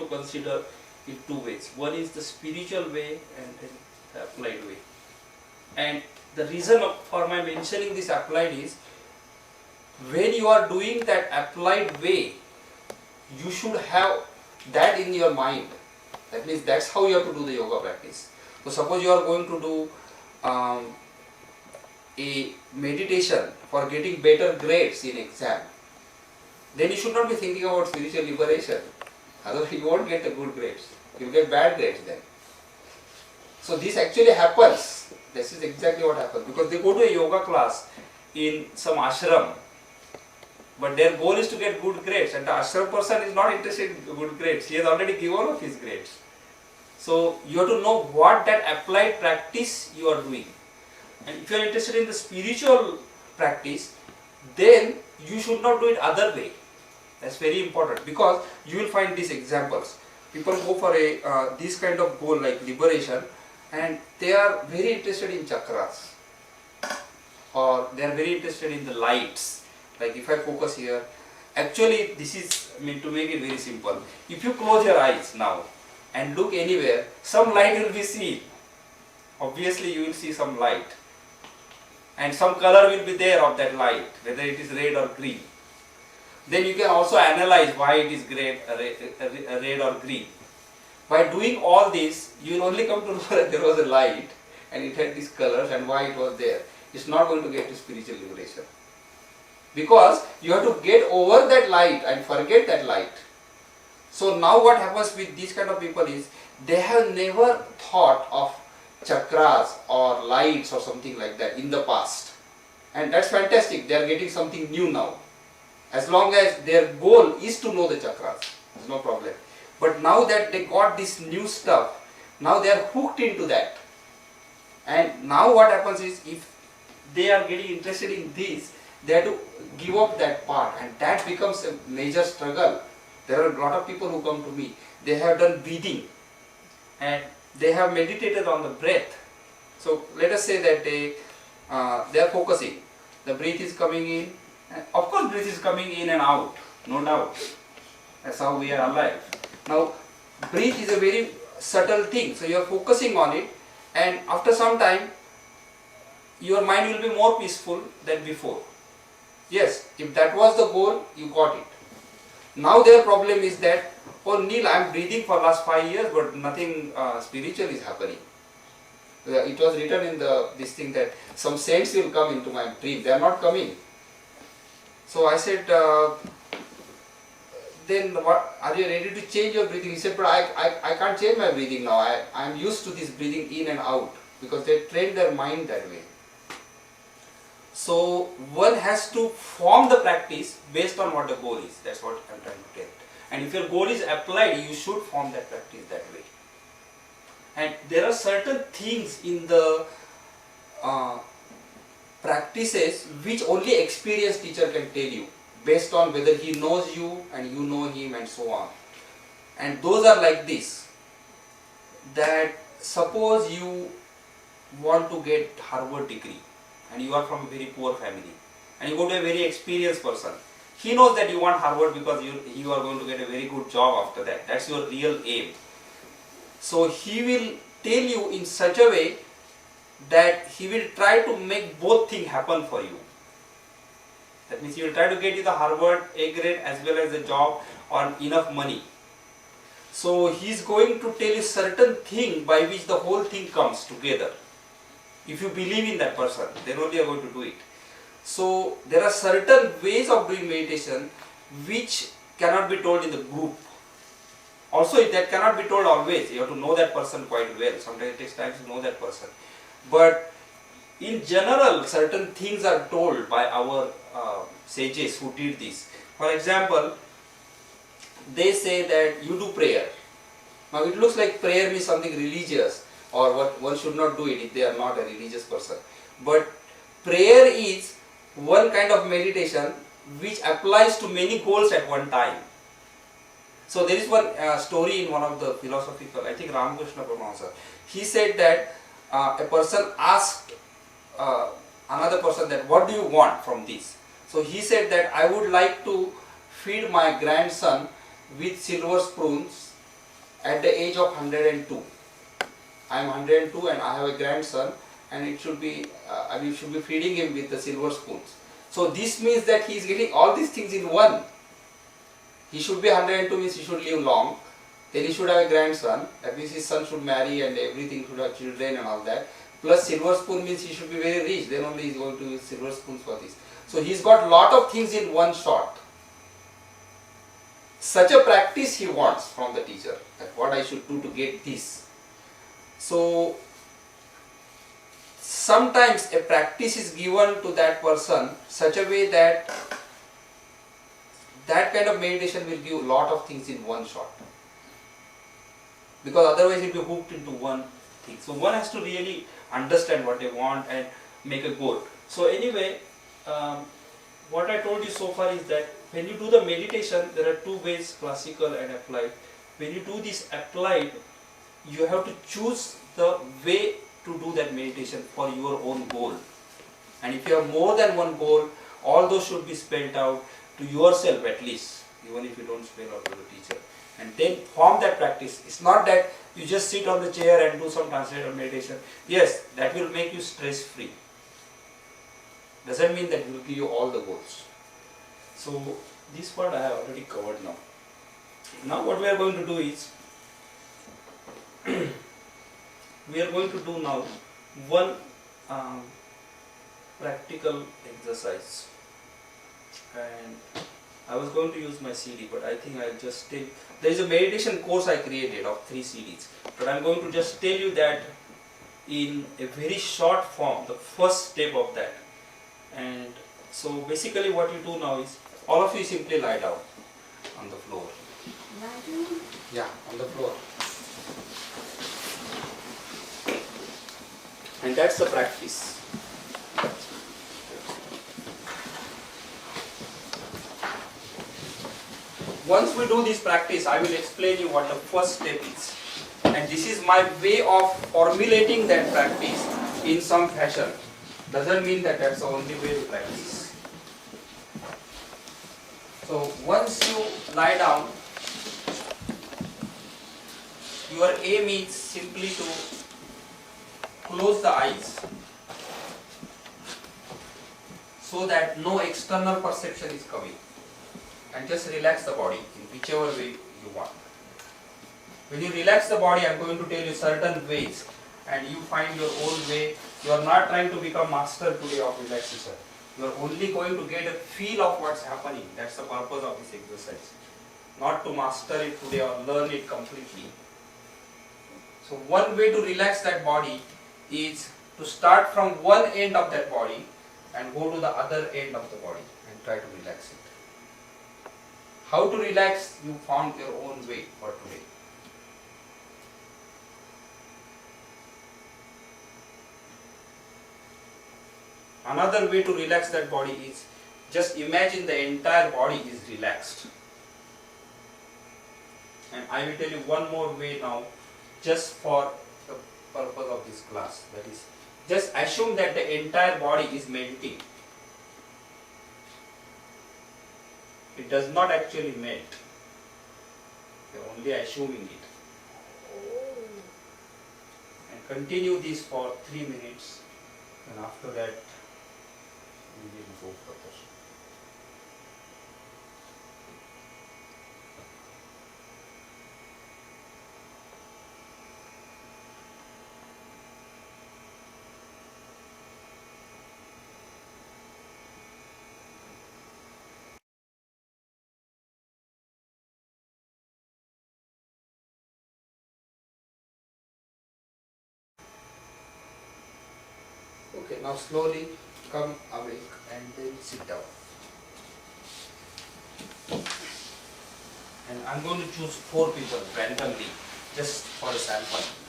to consider in two ways. One is the spiritual way and then the applied way. And the reason for my mentioning this applied is, when you are doing that applied way, you should have that in your mind. That means that's how you have to do the yoga practice. So suppose you are going to do a meditation for getting better grades in exam, then you should not be thinking about spiritual liberation. Otherwise you won't get the good grades. You will get bad grades then. So this actually happens. This is exactly what happens, because they go to a yoga class in some ashram, but their goal is to get good grades, and the ashram person is not interested in good grades. He has already given up his grades. So you have to know what that applied practice you are doing. And if you are interested in the spiritual practice, then you should not do it other way. That's very important, because you will find these examples. People go for a this kind of goal like liberation, and they are very interested in chakras, or they are very interested in the lights. Like if I focus here, actually this is meant to make it very simple. If you close your eyes now and look anywhere, some light will be seen. Obviously you will see some light, and some color will be there of that light, whether it is red or green. Then you can also analyze why it is red or green. By doing all this, you will only come to know that there was a light and it had these colors and why it was there. It's not going to get to spiritual liberation, because you have to get over that light and forget that light. So now what happens with these kind of people is, they have never thought of chakras or lights or something like that in the past, and that's fantastic. They are getting something new now. As long as their goal is to know the chakras, there's no problem. But now that they got this new stuff, now they are hooked into that. And now what happens is, if they are getting interested in this, they have to give up that part, and that becomes a major struggle. There are a lot of people who come to me, they have done breathing and they have meditated on the breath. So let us say that they are focusing, the breath is coming in, and of course breath is coming in and out, no doubt. That's how we are alive. Now breath is a very subtle thing, so you are focusing on it, and after some time your mind will be more peaceful than before. Yes, if that was the goal, you got it. Now their problem is that, oh Neel, I am breathing for last 5 years, but nothing spiritual is happening. It was written in this thing that some saints will come into my dream. They are not coming. So I said, then what, are you ready to change your breathing? He said, but I can't change my breathing now. I am used to this breathing in and out, because they trained their mind that way. So one has to form the practice based on what the goal is. That's what I am trying to tell. And if your goal is applied, you should form that practice that way. And there are certain things in the practices which only experienced teacher can tell you, based on whether he knows you and you know him and so on. And those are like this, that suppose you want to get Harvard degree and you are from a very poor family, and you go to a very experienced person. He knows that you want Harvard because you are going to get a very good job after that. That's your real aim. So he will tell you in such a way that he will try to make both things happen for you. That means he will try to get you the Harvard A grade as well as a job or enough money. So he is going to tell you certain thing by which the whole thing comes together. If you believe in that person, then only you are going to do it. So there are certain ways of doing meditation which cannot be told in the group. Also, that cannot be told always. You have to know that person quite well. Sometimes it takes time to know that person. But in general, certain things are told by our sages who did this. For example, they say that you do prayer. Now it looks like prayer means something religious, or what one should not do it if they are not a religious person. But prayer is one kind of meditation which applies to many goals at one time. So there is one story in one of the philosophical, I think Ramakrishna Paramahansa. He said that a person asked another person that, what do you want from this? So he said that I would like to feed my grandson with silver spoons at the age of 102. I am 102 and I have a grandson, and it should be we should be feeding him with the silver spoons. So this means that he is getting all these things in one. He should be 102 means he should live long. Then he should have a grandson. That means his son should marry and everything, should have children and all that. Plus silver spoon means he should be very rich. Then only he is going to use silver spoons for this. So he's got lot of things in one shot. Such a practice he wants from the teacher, that what I should do to get this. So sometimes a practice is given to that person such a way that that kind of meditation will give a lot of things in one shot, because otherwise he will be hooked into one thing. So one has to really understand what they want and make a goal. So anyway, what I told you so far is that when you do the meditation, there are two ways, classical and applied. When you do this applied, you have to choose the way to do that meditation for your own goal. And if you have more than one goal, all those should be spelled out to yourself at least, even if you don't spell out to the teacher. And then form that practice. It's not that you just sit on the chair and do some translator meditation. Yes, that will make you stress free. Doesn't mean that it will give you all the goals. So this part I have already covered now. Now what we are going to do is, we are going to do now one practical exercise. And I was going to use my CD, but I think I'll just tell. There is a meditation course I created of 3 CDs, but I'm going to just tell you that in a very short form, the first step of that. And so basically what you do now is, all of you simply lie down on the floor. Lie down? Yeah, on the floor. And that's the practice. Once we do this practice, I will explain you what the first step is. And this is my way of formulating that practice in some fashion. Doesn't mean that that's the only way to practice. So once you lie down, your aim is simply to close the eyes so that no external perception is coming, and just relax the body in whichever way you want. When you relax the body, I am going to tell you certain ways, and you find your own way. You are not trying to become master today of relaxation. You are only going to get a feel of what's happening. That's the purpose of this exercise. Not to master it today or learn it completely. So one way to relax that body is to start from one end of that body and go to the other end of the body and try to relax it. How to relax, you found your own way for today. Another way to relax that body is, just imagine the entire body is relaxed. And I will tell you one more way now, just for the purpose of this class. That is, just assume that the entire body is melting. It does not actually melt. You are only assuming it. And continue this for 3 minutes, and after that we will go further. Okay, now slowly come awake and then sit down. And I'm going to choose 4 people randomly, just for a sample.